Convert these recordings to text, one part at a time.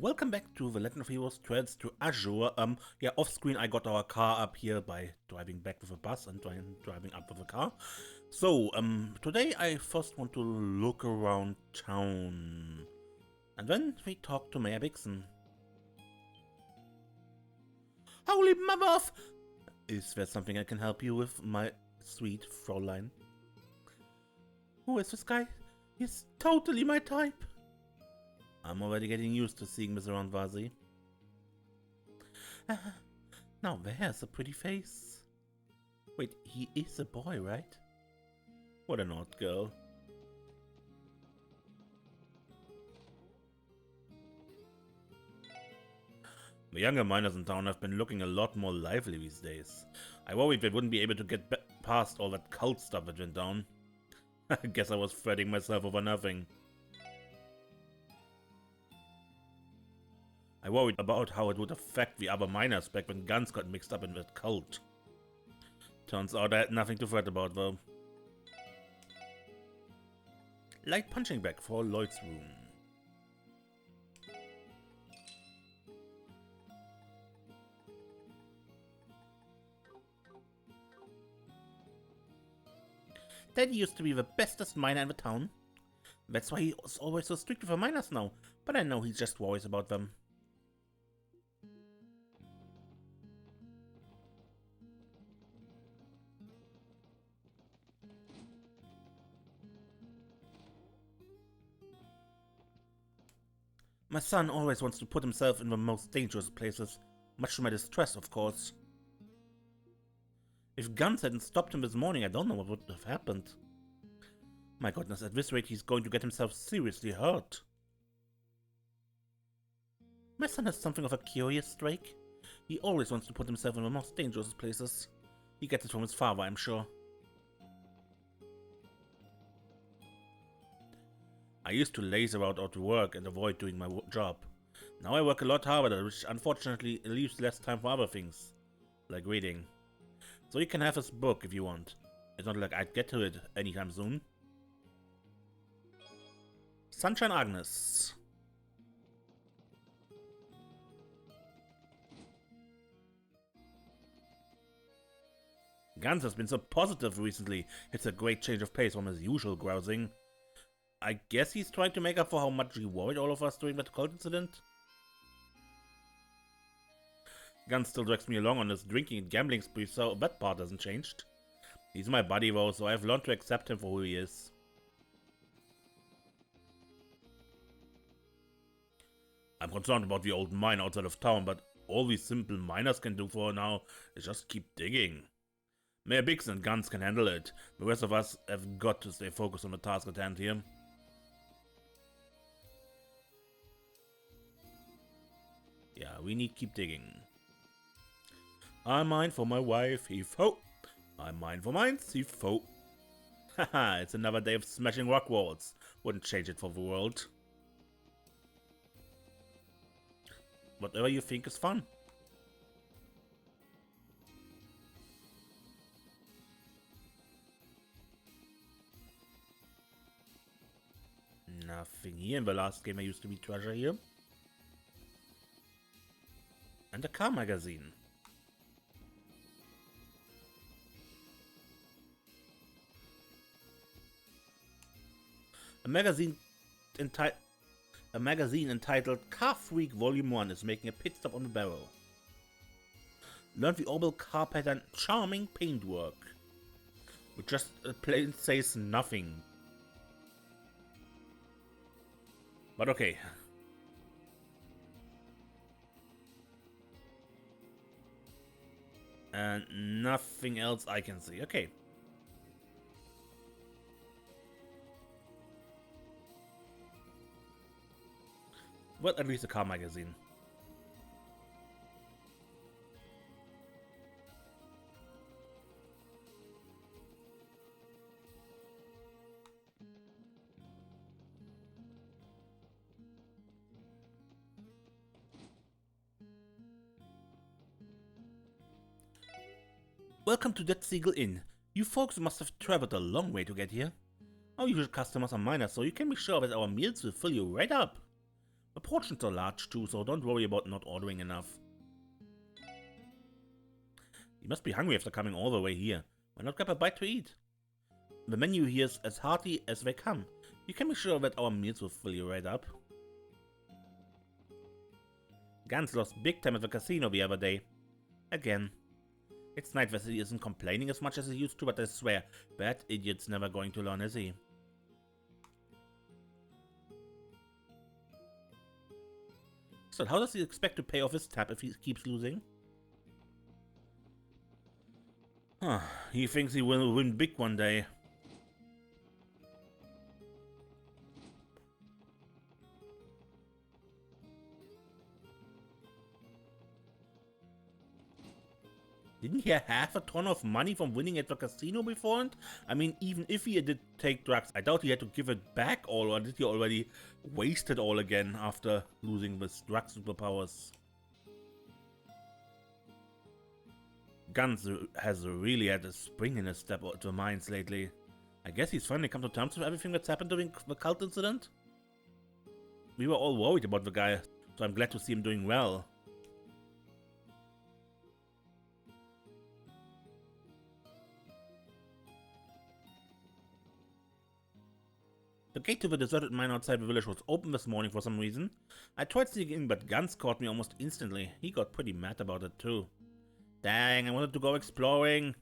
Welcome back to The Legend of Heroes Threads to Azure. Yeah, off screen I got our car up here by driving back with a bus and driving up with a car. So, today I first want to look around town. And then we talk to Mayor Bickson. Holy mother of... Is there something I can help you with, my sweet Fräulein? Who is this guy? He's totally my type. I'm already getting used to seeing this around Vazi. Now there's a pretty face. Wait, he is a boy, right? What an odd girl. The younger miners in town have been looking a lot more lively these days. I worried they wouldn't be able to get past all that cult stuff that went down. I guess I was fretting myself over nothing. I worried about how it would affect the other miners back when guns got mixed up in that cult. Turns out I had nothing to fret about though. Light punching bag for Lloyd's room. Daddy used to be the bestest miner in the town. That's why he was always so strict with the miners now, but I know he just worries about them. My son always wants to put himself in the most dangerous places, much to my distress, of course. If guns hadn't stopped him this morning, I don't know what would have happened. My goodness, at this rate he's going to get himself seriously hurt. My son has something of a curious streak. He always wants to put himself in the most dangerous places. He gets it from his father, I'm sure. I used to laze around out to work and avoid doing my job. Now I work a lot harder, which unfortunately leaves less time for other things, like reading. So you can have this book if you want. It's not like I'd get to it anytime soon. Sunshine Agnes. Gans has been so positive recently. It's a great change of pace from his usual grousing. I guess he's trying to make up for how much he worried all of us during that cult incident. Gunn still drags me along on his drinking and gambling spree, so that part hasn't changed. He's my buddy though, so I've learned to accept him for who he is. I'm concerned about the old mine outside of town, but all these simple miners can do for now is just keep digging. Mayor Bickson and Guns can handle it. The rest of us have got to stay focused on the task at hand here. Yeah, we need to keep digging. I mine for my wife, heave-ho. I mine for mine, heave-ho. Haha, it's another day of smashing rock walls. Wouldn't change it for the world. Whatever you think is fun. Nothing here. In the last game I used to be treasure here. And a car magazine. A magazine entitled Car Freak Volume 1 is making a pit stop on the barrel. Learn the orbital car pattern charming paintwork. Which just plain says nothing. But okay. And nothing else I can see. Okay. Well, at least a car magazine. Welcome to that Seagull Inn. You folks must have traveled a long way to get here. Our usual customers are miners, so you can be sure that our meals will fill you right up. The portions are large too, so don't worry about not ordering enough. You must be hungry after coming all the way here. Why not grab a bite to eat? The menu here is as hearty as they come. You can be sure that our meals will fill you right up. Gans lost big time at the casino the other day. Again. It's nice that he isn't complaining as much as he used to, but I swear, that idiot's never going to learn, is he? So how does he expect to pay off his tab if he keeps losing? Huh, he thinks he will win big one day. Didn't he have a ton of money from winning at the casino beforehand? I mean, even if he did take drugs, I doubt he had to give it back all, or did he already waste it all again after losing with drug superpowers? Guns has really had a spring in his step to Mainz lately. I guess he's finally come to terms with everything that's happened during the cult incident. We were all worried about the guy, so I'm glad to see him doing well. The gate to the deserted mine outside the village was open this morning for some reason. I tried sneaking in, but Guns caught me almost instantly. He got pretty mad about it too. Dang, I wanted to go exploring.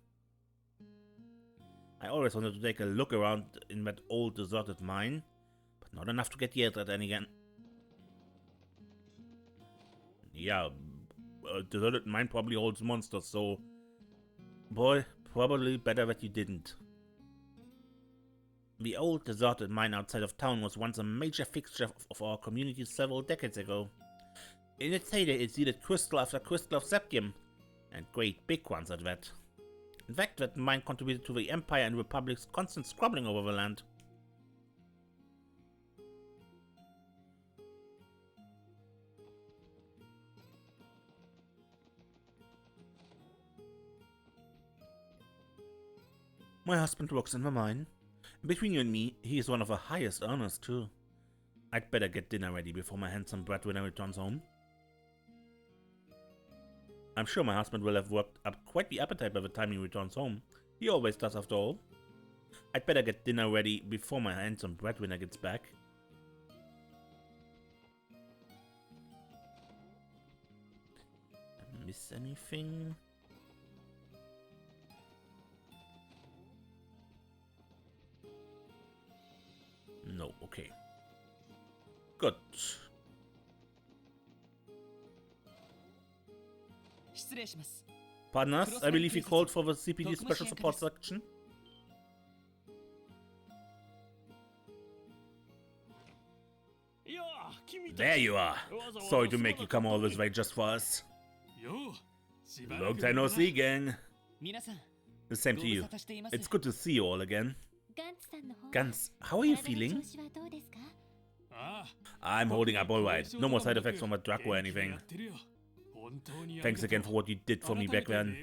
I always wanted to take a look around in that old deserted mine, but not enough to get yelled at again. Yeah, a deserted mine probably holds monsters, so... Boy, probably better that you didn't. The old deserted mine outside of town was once a major fixture of our community several decades ago. In its heyday, it yielded crystal after crystal of septium, and great big ones at that. In fact, that mine contributed to the Empire and Republic's constant squabbling over the land. My husband works in the mine. Between you and me, he is one of the highest earners too. I'd better get dinner ready before my handsome breadwinner returns home. I'm sure my husband will have worked up quite the appetite by the time he returns home. He always does after all. I'd better get dinner ready before my handsome breadwinner gets back. Did I miss anything? No, okay. Good. Pardon us, I believe he called for the CPD Special Support Section. There you are. Sorry to make you come all this way just for us. Long time no see, gang. The same to you. It's good to see you all again. Gans, how are you feeling? I'm holding up alright. No more side effects from a drug or anything. Thanks again for what you did for me back then.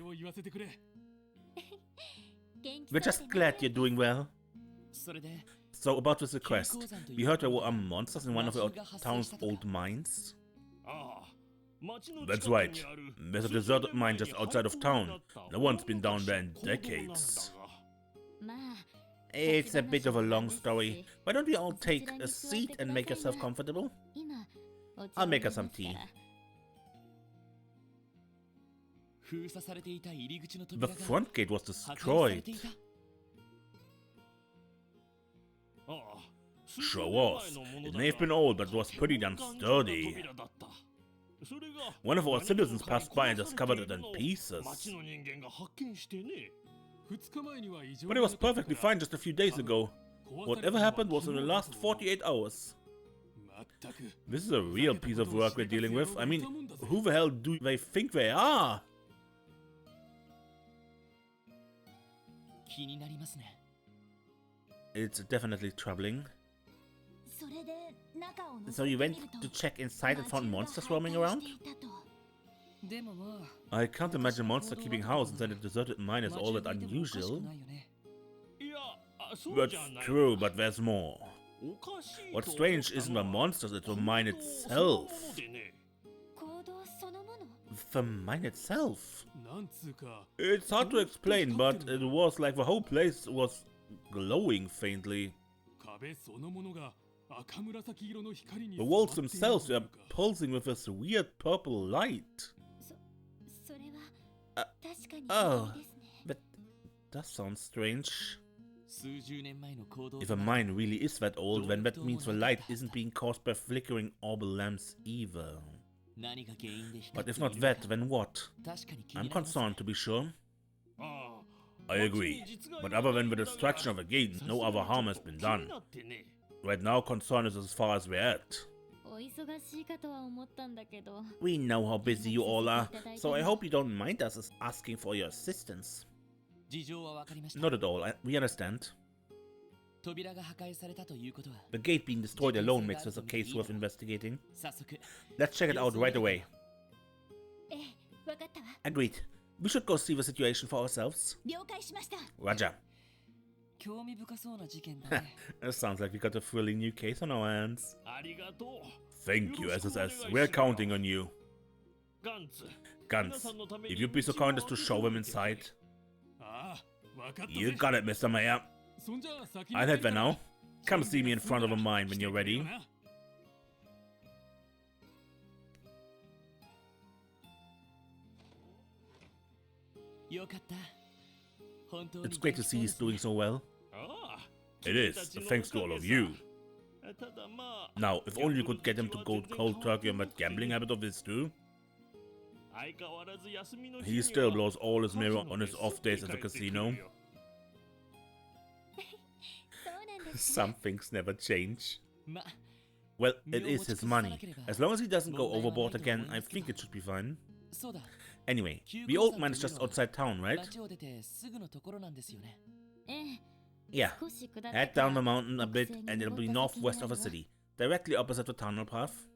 We're just glad you're doing well. So about this request, we heard there were monsters in one of our town's old mines. That's right. There's a deserted mine just outside of town. No one's been down there in decades. It's a bit of a long story. Why don't we all take a seat and make yourself comfortable? I'll make us some tea. The front gate was destroyed. Sure was. It may have been old, but it was pretty damn sturdy. One of our citizens passed by and discovered it in pieces. But it was perfectly fine just a few days ago. Whatever happened was in the last 48 hours. This is a real piece of work we're dealing with. I mean, who the hell do they think they are? It's definitely troubling. So you went to check inside and found monsters roaming around? I can't imagine a monster keeping house inside a deserted mine is all that unusual. That's true, but there's more. What's strange isn't the monsters, it's the mine itself. The mine itself? It's hard to explain, but it was like the whole place was glowing faintly. The walls themselves were pulsing with this weird purple light. Oh, that does sound strange. If a mine really is that old, then that means the light isn't being caused by flickering orbital lamps either. But if not that, then what? I'm concerned, to be sure. I agree, but other than the destruction of the gate, no other harm has been done. Right now, concern is as far as we're at. We know how busy you all are, so I hope you don't mind us asking for your assistance. Not at all, we understand. The gate being destroyed alone makes this a case worth investigating. Let's check it out right away. Agreed. We should go see the situation for ourselves. Roger. It sounds like we got a thrilling new case on our hands. Thank you, SSS. We're counting on you. Guns, if you'd be so kind as to show them inside. You got it, Mr. Mayor. I'll head there now. Come see me in front of a mine when you're ready. It's great to see he's doing so well. It is, thanks to all of you. Now, if only you could get him to go cold turkey on that gambling habit of his too. He still blows all his mirror on his off days at the casino. Some things never change. Well, it is his money. As long as he doesn't go overboard again, I think it should be fine. Anyway, the old mine is just outside town, right? Yeah. Head down the mountain a bit and it'll be northwest of the city, directly opposite the tunnel path.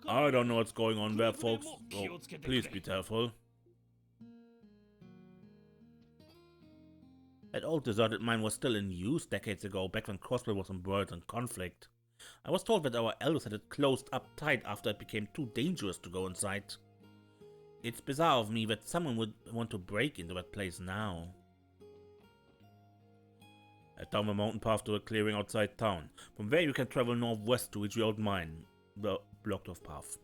I don't know what's going on there, folks, so please be careful. That old deserted mine was still in use decades ago, back when Crossville was embroiled in conflict. I was told that our elders had it closed up tight after it became too dangerous to go inside. It's bizarre of me that someone would want to break into that place now. Head down the mountain path to a clearing outside town. From there you can travel northwest to reach the old mine, the blocked off path.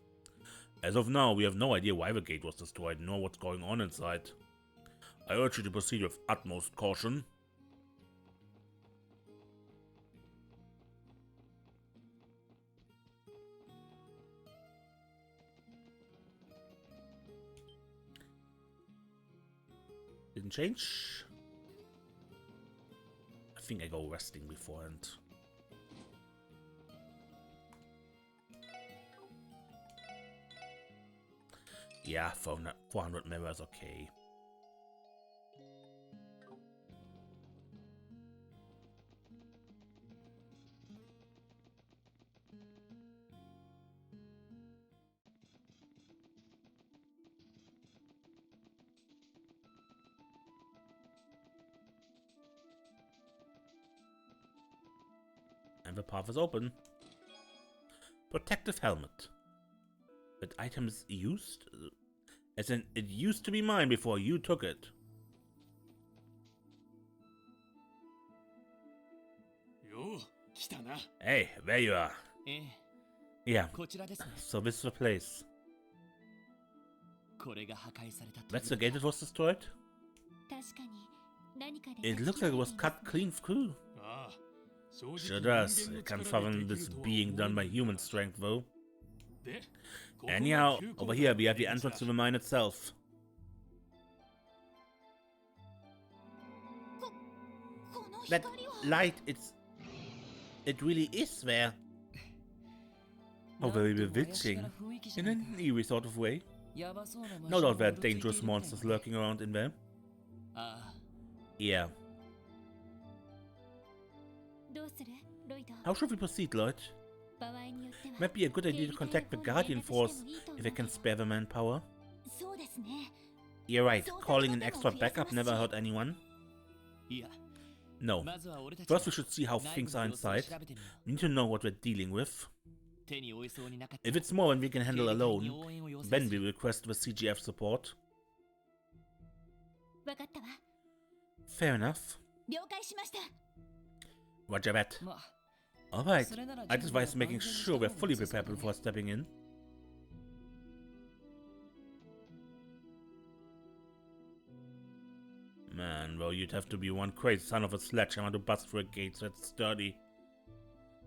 As of now, we have no idea why the gate was destroyed, nor what's going on inside. I urge you to proceed with utmost caution. Didn't change. I think I go resting beforehand. Yeah, 400 mirrors, okay. And the path is open. Protective helmet. That item is used? As in, it used to be mine before you took it. Hey, there you are. Yeah, so this is the place. That's the gate that was destroyed? It looks like it was cut clean through. Sure does. I can't fathom this being done by human strength, though. Anyhow, over here we have the entrance to the mine itself. That light, it really is there. How very bewitching. In an eerie sort of way. No doubt there are dangerous monsters lurking around in there. Yeah. How should we proceed, Lloyd? Might be a good idea to contact the Guardian Force if they can spare the manpower. You're right, calling an extra backup never hurt anyone. No. First we should see how things are inside. We need to know what we're dealing with. If it's more than we can handle alone, then we request the CGF support. Fair enough. Roger that. Alright, I advise making sure we're fully prepared before stepping in. Man, well, you'd have to be one crazy son of a sledgehammer to bust through a gate that's sturdy.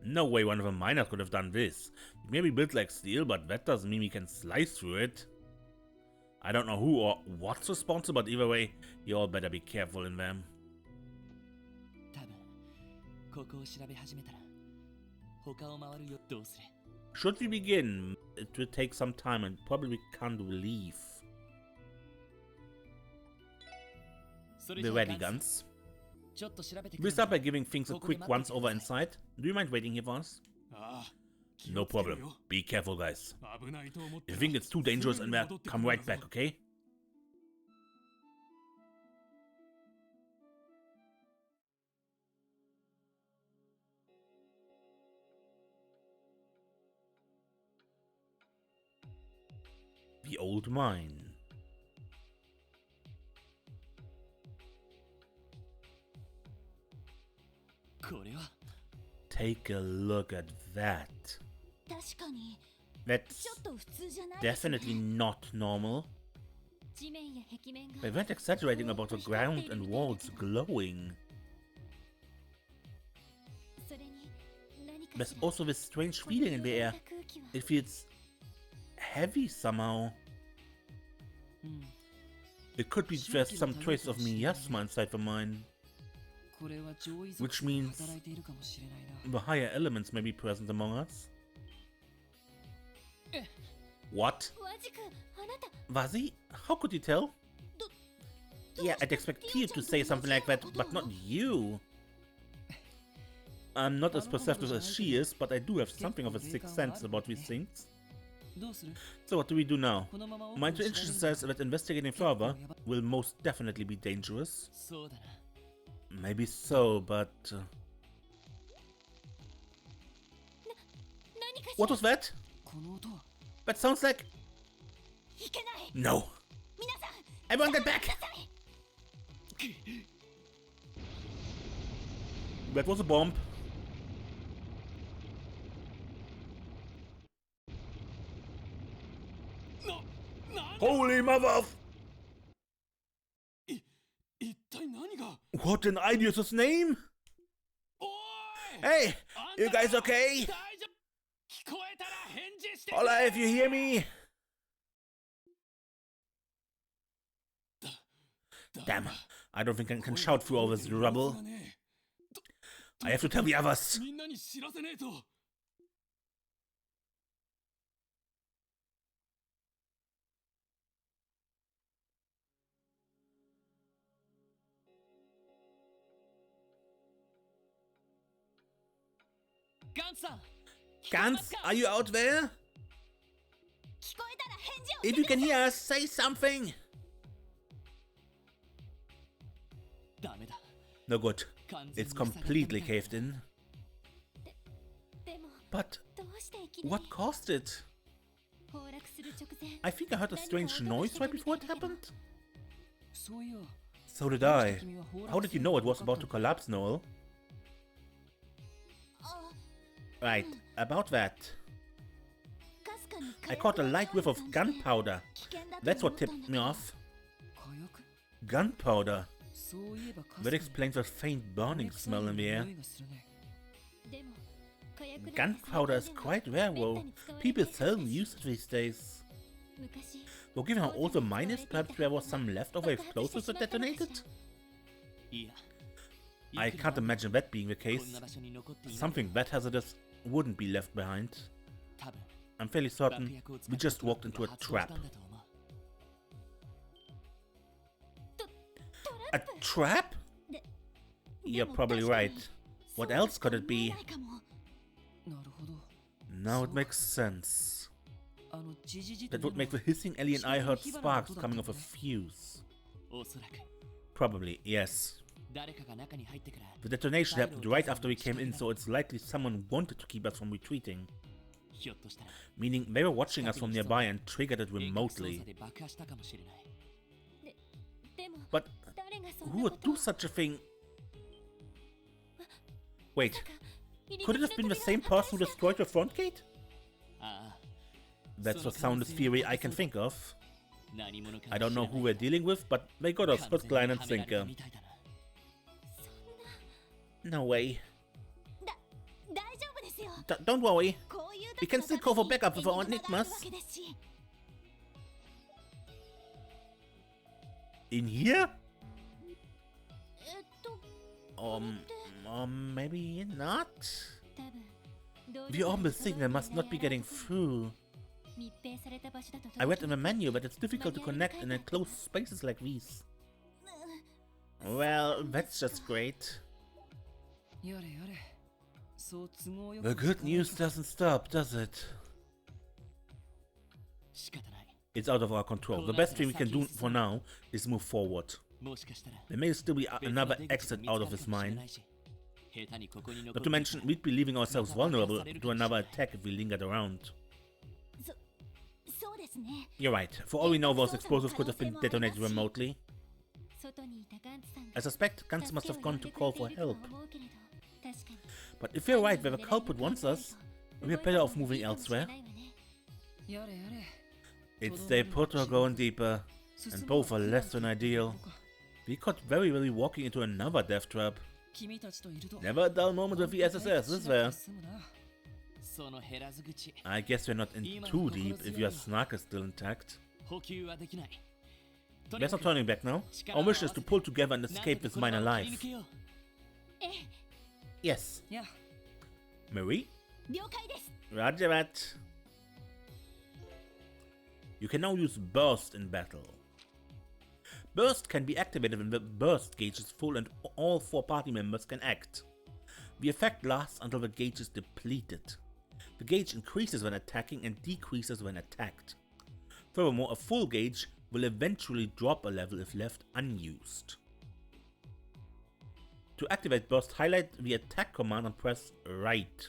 No way one of the miners could have done this. It may be built like steel, but that doesn't mean we can slice through it. I don't know who or what's responsible, but either way, you all better be careful in them. Should we begin? It will take some time and probably we can't leave. Be ready, guns. We'll start by giving things a quick once over inside. Do you mind waiting here for us? No problem. Be careful, guys. If you think it's too dangerous in there, come right back, okay? The old mine. Take a look at that. That's definitely not normal. They weren't exaggerating about the ground and walls glowing. There's also this strange feeling in the air. It feels heavy somehow. It could be there's some trace of miasma inside the mine. Which means the higher elements may be present among us. What? Wazi? How could you tell? Yeah, I'd expect you to say something like that, but not you. I'm not as perceptive as she is, but I do have something of a sixth sense about these things. So what do we do now? My intuition says that investigating further will most definitely be dangerous. Maybe so, but... What was that? That sounds like... No! Everyone get back! That was a bomb. Holy mother of... What an idiotic name! Hey! You guys okay? Hola if you hear me! Damn, I don't think I can shout through all this rubble. I have to tell the others. Gans, are you out there? If you can hear us, say something! No good. It's completely caved in. But what caused it? I think I heard a strange noise right before it happened. So did I. How did you know it was about to collapse, Noel? Right, about that. I caught a light whiff of gunpowder. That's what tipped me off. Gunpowder. That explains the faint burning smell in the air. Gunpowder is quite rare, though. People seldom use it these days. Though given how old the mine is, perhaps there was some leftover explosives that detonated? I can't imagine that being the case. Something that hazardous wouldn't be left behind. I'm fairly certain we just walked into a trap. A trap? You're probably right. What else could it be? Now it makes sense. That would make the hissing alien I heard sparks coming off a fuse. Probably, yes. The detonation happened right after we came in, so it's likely someone wanted to keep us from retreating. Meaning they were watching us from nearby and triggered it remotely. But who would do such a thing? Wait, could it have been the same person who destroyed the front gate? That's the soundest theory I can think of. I don't know who we're dealing with, but they got us hook, line and sinker. No way. Don't worry. We can still call for backup with our enigmas. In here? Or maybe not? The orbital signal must not be getting through. I read in the menu that it's difficult to connect in enclosed spaces like these. Well, that's just great. The good news doesn't stop, does it? It's out of our control. The best thing we can do for now is move forward. There may still be another exit out of this mine. Not to mention, we'd be leaving ourselves vulnerable to another attack if we lingered around. You're right. For all we know, those explosives could have been detonated remotely. I suspect Gans must have gone to call for help. But if we're right that the culprit wants us, we're better off moving elsewhere. It's stay put or going deeper, and both are less than ideal. We got very well walking into another death trap. Never a dull moment with the SSS, is there? I guess we're not in too deep if your snark is still intact. There's no turning back now. Our mission is to pull together and escape this mine alive. Yes. Marie? Roger that. You can now use Burst in battle. Burst can be activated when the burst gauge is full and all 4 party members can act. The effect lasts until the gauge is depleted. The gauge increases when attacking and decreases when attacked. Furthermore, a full gauge will eventually drop a level if left unused. To activate Burst, highlight the attack command and press right.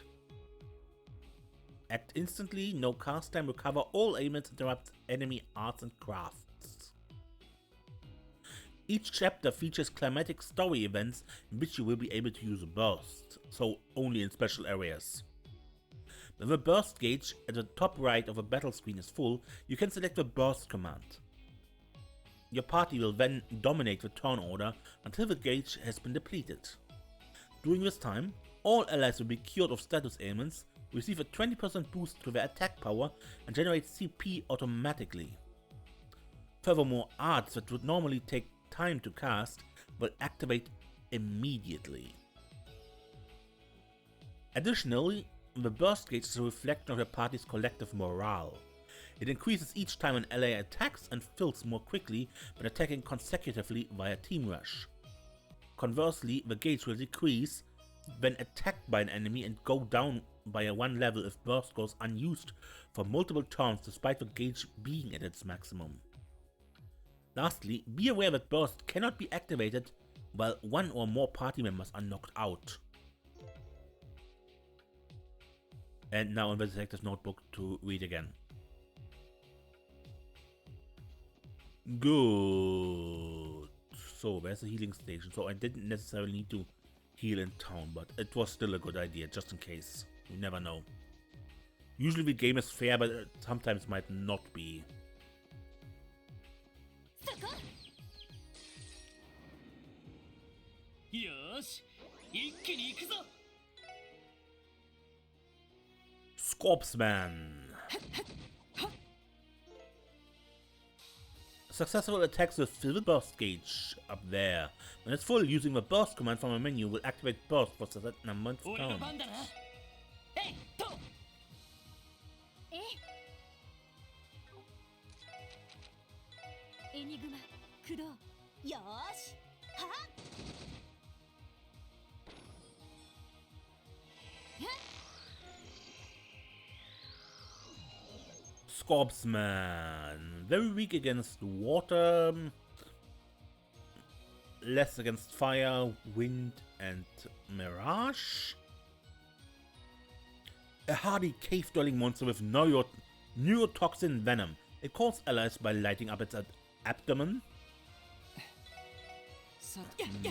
Act instantly, no cast time, recover all ailments, interrupt enemy arts and crafts. Each chapter features climatic story events in which you will be able to use Burst, so only in special areas. When the Burst gauge at the top right of the battle screen is full, you can select the Burst command. Your party will then dominate the turn order until the gauge has been depleted. During this time, all allies will be cured of status ailments, receive a 20% boost to their attack power and generate CP automatically. Furthermore, arts that would normally take time to cast will activate immediately. Additionally, the burst gauge is a reflection of your party's collective morale. It increases each time an ally attacks and fills more quickly when attacking consecutively via Team Rush. Conversely, the gauge will decrease when attacked by an enemy and go down by a 1 level if burst goes unused for multiple turns despite the gauge being at its maximum. Lastly, be aware that burst cannot be activated while 1 or more party members are knocked out. And now in the detective's notebook to read again. Good. So there's a healing station, so I didn't necessarily need to heal in town, but it was still a good idea, just in case. You never know. Usually the game is fair, but it sometimes might not be. Scorpsman. Successful attacks will fill the burst gauge up there. When it's full, using the burst command from a menu will activate burst for a certain amount of time. Scorpsman, very weak against water. less against fire, wind, and mirage. A hardy cave-dwelling monster with neurotoxin venom. It calls allies by lighting up its abdomen.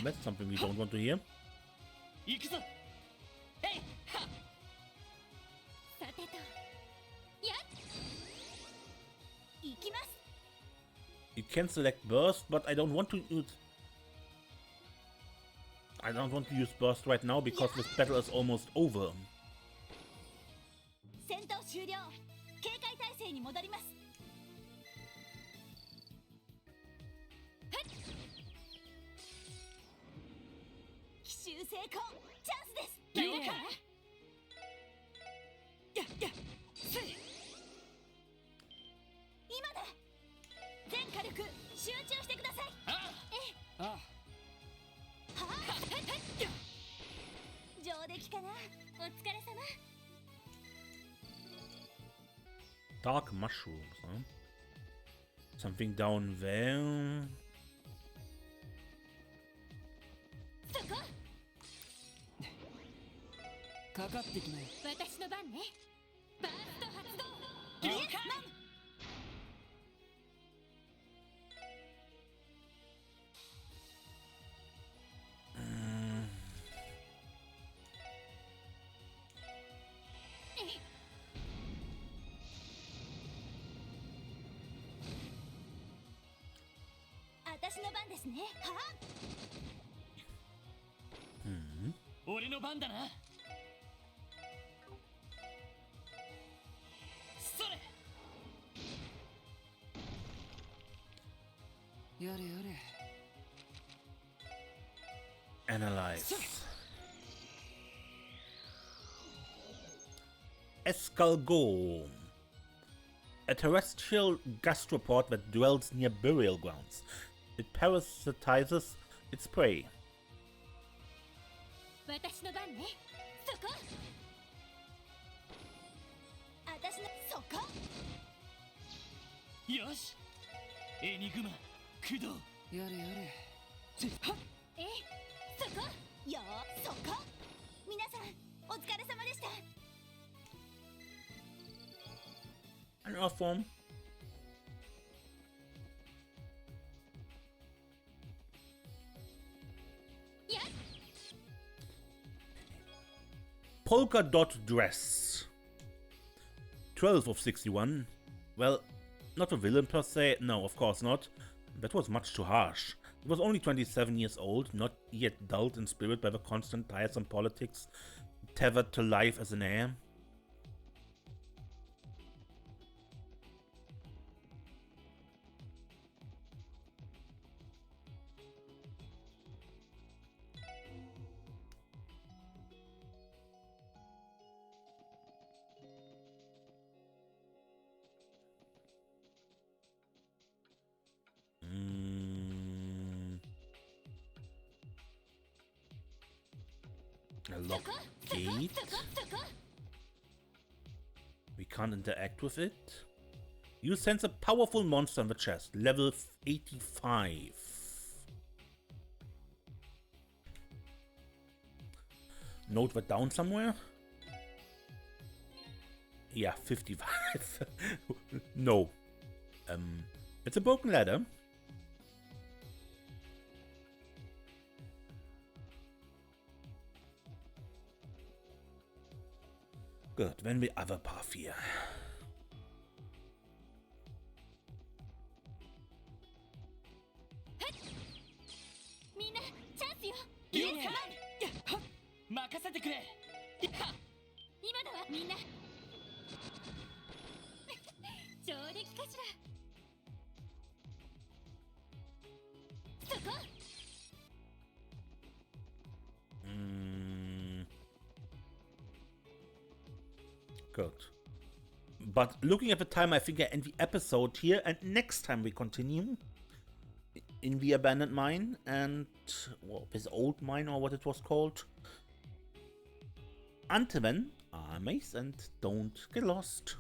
That's something we don't want to hear. You can select burst, but I don't want to use. I don't want to use burst right now because this battle is almost over. Dark mushrooms, huh? Something down there. Analyze. Escargot. A terrestrial gastropod that dwells near burial grounds. It parasitizes its prey. An earth form. Polka dot dress. 12 of 61. Well, not a villain per se. No, of course not. That was much too harsh. He was only 27 years old, not yet dulled in spirit by the constant tiresome politics, tethered to life as an heir. A locked gate. We can't interact with it. You sense a powerful monster on the chest, level 85. Note that down somewhere? Yeah, 55. No. It's a broken ladder. Good, then the other path here. Good. But looking at the time, I think I end the episode here, and next time we continue in the abandoned mine and this old mine, or what it was called. Until then, I'm Mace, and don't get lost.